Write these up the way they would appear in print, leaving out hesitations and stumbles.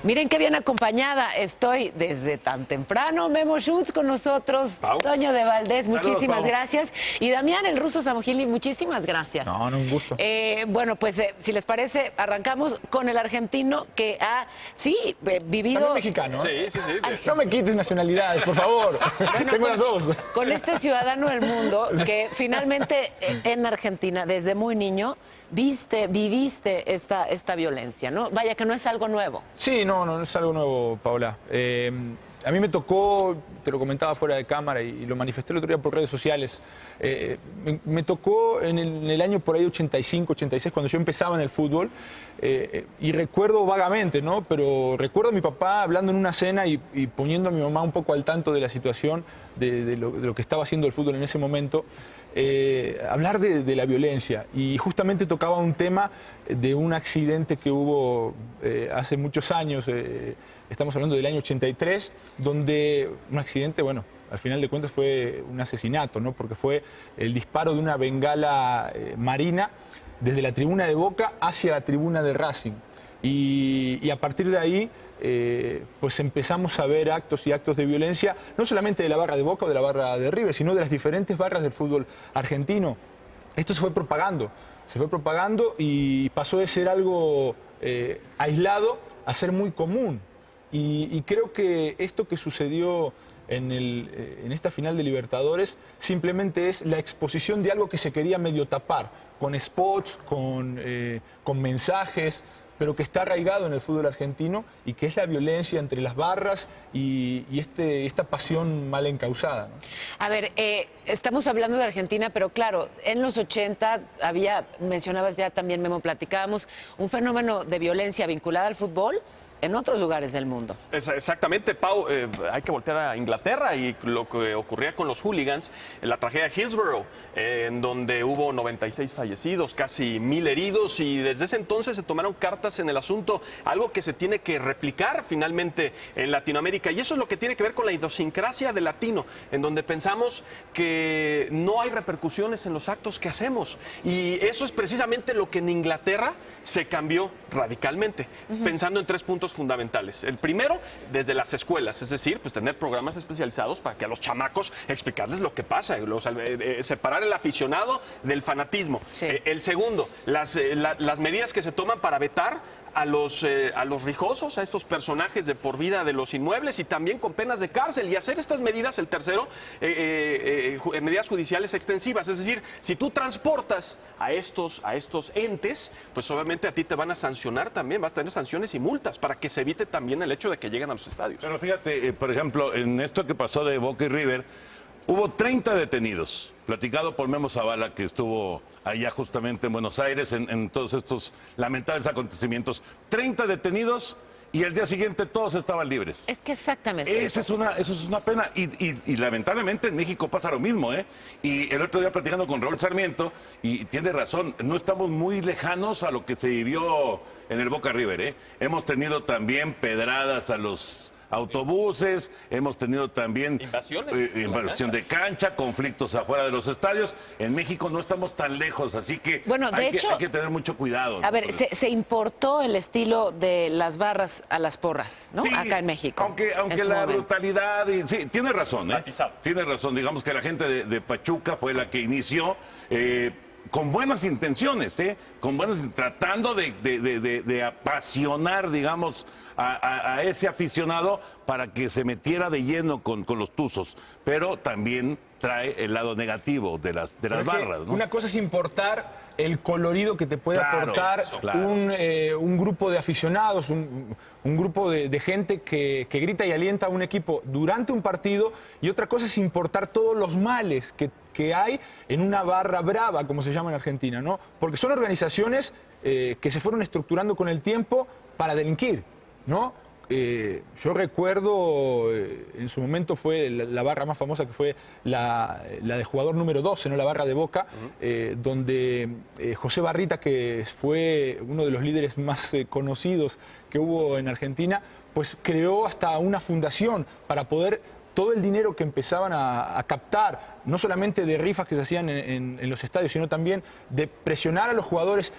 Miren qué bien acompañada estoy desde tan temprano. Memo Schutz con nosotros, Pau. Toño de Valdés, muchísimas Pau. gracias. Y Damián, el ruso Samogili, muchísimas gracias. No, un gusto. Bueno, pues si les parece, arrancamos con el argentino que ha, vivido... También mexicano, ¿eh? Sí. No me quites nacionalidades, por favor. Tengo las dos. Con este ciudadano del mundo que finalmente en Argentina, desde muy niño, viviste esta violencia, ¿no? Vaya que no es algo nuevo. Sí, no es algo nuevo, Paola. A mí me tocó, te lo comentaba fuera de cámara y lo manifesté el otro día por redes sociales, me tocó en el año por ahí 85, 86, cuando yo empezaba en el fútbol, y recuerdo vagamente, ¿no? Pero recuerdo a mi papá hablando en una cena y poniendo a mi mamá un poco al tanto de la situación, de lo que estaba haciendo el fútbol en ese momento, hablar de la violencia. Y justamente tocaba un tema de un accidente que hubo hace muchos años, estamos hablando del año 83, donde un accidente, bueno, al final de cuentas fue un asesinato, ¿no? Porque fue el disparo de una bengala marina desde la tribuna de Boca hacia la tribuna de Racing. Y a partir de ahí, pues empezamos a ver actos y actos de violencia, no solamente de la barra de Boca o de la barra de River, sino de las diferentes barras del fútbol argentino. Esto se fue propagando y pasó de ser algo aislado a ser muy común. Y creo que esto que sucedió en esta final de Libertadores simplemente es la exposición de algo que se quería medio tapar, con spots, con mensajes, pero que está arraigado en el fútbol argentino y que es la violencia entre las barras y esta pasión mal encausada, ¿no? A ver, estamos hablando de Argentina, pero claro, en los 80 mencionabas ya también, Memo, platicábamos, un fenómeno de violencia vinculada al fútbol en otros lugares del mundo. Exactamente, Pau. Hay que voltear a Inglaterra y lo que ocurría con los hooligans, en la tragedia de Hillsborough, en donde hubo 96 fallecidos, casi 1000 heridos, y desde ese entonces se tomaron cartas en el asunto, algo que se tiene que replicar finalmente en Latinoamérica. Y eso es lo que tiene que ver con la idiosincrasia del latino, en donde pensamos que no hay repercusiones en los actos que hacemos. Y eso es precisamente lo que en Inglaterra se cambió radicalmente, pensando en 3 puntos fundamentales. El primero, desde las escuelas, es decir, pues tener programas especializados para que a los chamacos explicarles lo que pasa, separar el aficionado del fanatismo. Sí. El segundo, las medidas que se toman para vetar a los rijosos, a estos personajes de por vida de los inmuebles, y también con penas de cárcel, y hacer estas medidas, el tercero, medidas judiciales extensivas. Es decir, si tú transportas a estos entes, pues obviamente a ti te van a sancionar también, vas a tener sanciones y multas para que se evite también el hecho de que lleguen a los estadios. Pero fíjate, por ejemplo, en esto que pasó de Boca y River, hubo 30 detenidos, platicado por Memo Zavala, que estuvo allá justamente en Buenos Aires en todos estos lamentables acontecimientos. 30 detenidos y el día siguiente todos estaban libres. Es que exactamente. Eso es una pena. Y lamentablemente en México pasa lo mismo, ¿eh? Y el otro día platicando con Raúl Sarmiento, y tiene razón, no estamos muy lejanos a lo que se vivió en el Boca River, ¿eh? Hemos tenido también pedradas a los autobuses, hemos tenido también invasión de cancha, conflictos afuera de los estadios. En México no estamos tan lejos, así que, bueno, de hecho, hay que tener mucho cuidado, ¿no? A ver, se importó el estilo de las barras a las porras, ¿no? Sí, acá en México. Aunque la brutalidad, sí, tiene razón, ¿eh? Tiene razón, digamos que la gente de Pachuca fue la que inició, con buenas intenciones, tratando de apasionar, digamos, a ese aficionado para que se metiera de lleno con los tuzos, pero también trae el lado negativo de las barras, ¿no? Una cosa es importar el colorido que te puede aportar claro. Un grupo de aficionados, un grupo de gente que grita y alienta a un equipo durante un partido, y otra cosa es importar todos los males que hay en una barra brava, como se llama en Argentina, ¿no? Porque son organizaciones que se fueron estructurando con el tiempo para delinquir, ¿no? Yo recuerdo, en su momento fue la barra más famosa, que fue la de jugador número 12, ¿no? La barra de Boca, donde José Barrita, que fue uno de los líderes más conocidos que hubo en Argentina, pues creó hasta una fundación para poder todo el dinero que empezaban a captar, no solamente de rifas que se hacían en los estadios, sino también de presionar a los jugadores.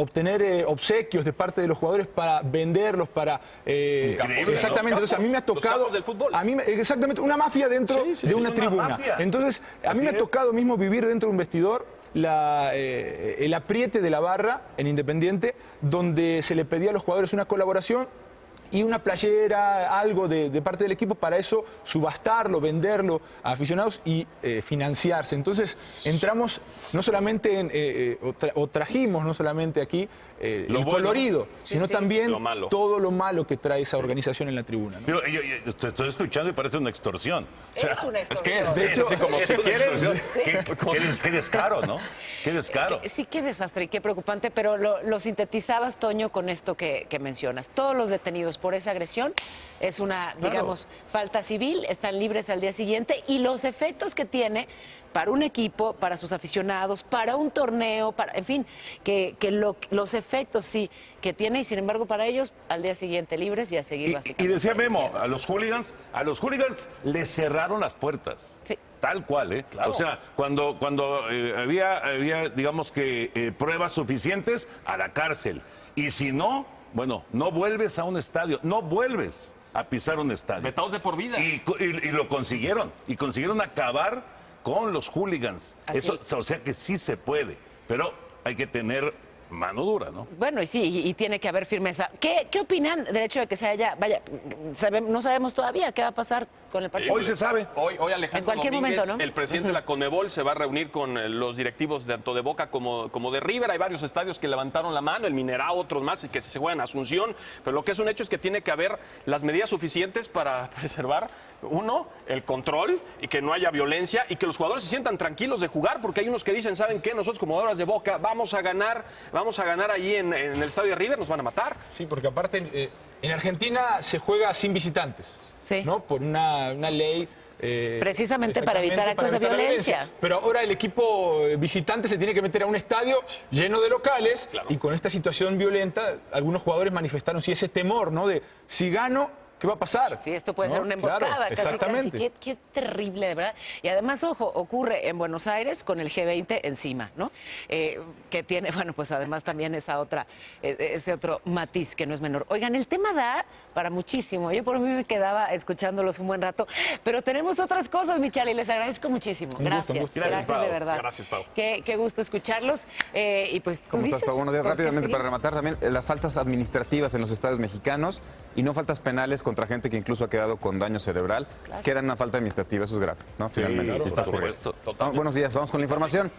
obtener obsequios de parte de los jugadores para venderlos, para... Increíble, exactamente, entonces a mí me ha tocado... campos del fútbol. Exactamente, una mafia dentro de una tribuna. Mafia. Entonces, a mí me ha tocado mismo vivir dentro de un vestidor el apriete de la barra en Independiente, donde se le pedía a los jugadores una colaboración y una playera, algo de parte del equipo, para eso subastarlo, venderlo a aficionados y financiarse. Entonces entramos no solamente o trajimos no solamente aquí el bueno, colorido, sino también lo malo. todo lo malo que trae esa organización en la tribuna, ¿no? Pero yo te estoy escuchando y parece una extorsión. Es una extorsión. De hecho, como si quieres. Qué descaro, ¿no? Qué descaro. Sí, qué desastre y qué preocupante, pero lo sintetizabas, Toño, con esto que mencionas. Todos los detenidos por esa agresión es una, digamos, falta civil, están libres al día siguiente, y los efectos que tiene para un equipo, para sus aficionados, para un torneo, en fin, los efectos sí que tiene, y sin embargo para ellos al día siguiente libres y a seguir Y básicamente. decía Memo, a los hooligans les cerraron las puertas. Sí. Tal cual, ¿eh? Claro. O sea, cuando había, digamos que, pruebas suficientes, a la cárcel. Y si no, bueno, no vuelves a un estadio, no vuelves a pisar un estadio. Vetados de por vida. Y lo consiguieron. Y consiguieron acabar con los hooligans. Así. Eso, o sea que sí se puede. Pero hay que tener mano dura, ¿no? Bueno, y sí, y tiene que haber firmeza. ¿Qué opinan del hecho de que se haya, no sabemos todavía qué va a pasar con el partido? Hoy se sabe. Hoy Alejandro En cualquier Domínguez, momento, ¿no? el presidente de la Conmebol, se va a reunir con los directivos tanto de Boca como de River. Hay varios estadios que levantaron la mano, el Minerao, otros más, y que se juegan en Asunción. Pero lo que es un hecho es que tiene que haber las medidas suficientes para preservar, uno, el control y que no haya violencia y que los jugadores se sientan tranquilos de jugar, porque hay unos que dicen, ¿saben qué? Nosotros como jugadores de Boca vamos a ganar allí en el estadio de River, nos van a matar. Sí, porque aparte en Argentina se juega sin visitantes, Sí. ¿no? Por una ley... Precisamente para evitar actos de evitar la violencia. Pero ahora el equipo visitante se tiene que meter a un estadio lleno de locales, Claro. y con esta situación violenta, algunos jugadores manifestaron ese temor, ¿no? De si gano, ¿qué va a pasar? Sí, esto puede ¿No? ser una emboscada, Claro, casi. exactamente. Qué terrible, de verdad. Y además, ojo, ocurre en Buenos Aires con el G20 encima, ¿no? Que tiene, bueno, pues además también ese otro matiz que no es menor. Oigan, el tema da para muchísimo. Yo por mí me quedaba escuchándolos un buen rato, pero tenemos otras cosas, Michal, y les agradezco muchísimo. Un gusto, Gracias, un gusto. gracias Pau. de verdad. Gracias, Pau. Qué gusto escucharlos. Y pues, ¿tú ¿Cómo estás, dices? Pau? Buenos días. ¿Por qué Rápidamente, para seguimos? rematar también, las faltas administrativas en los estadios mexicanos y no faltas penales contra gente que incluso ha quedado con daño cerebral, quedan una falta administrativa, eso es grave, ¿no? Finalmente, claro, sí está por ocurriendo. supuesto. Buenos días, vamos con la información.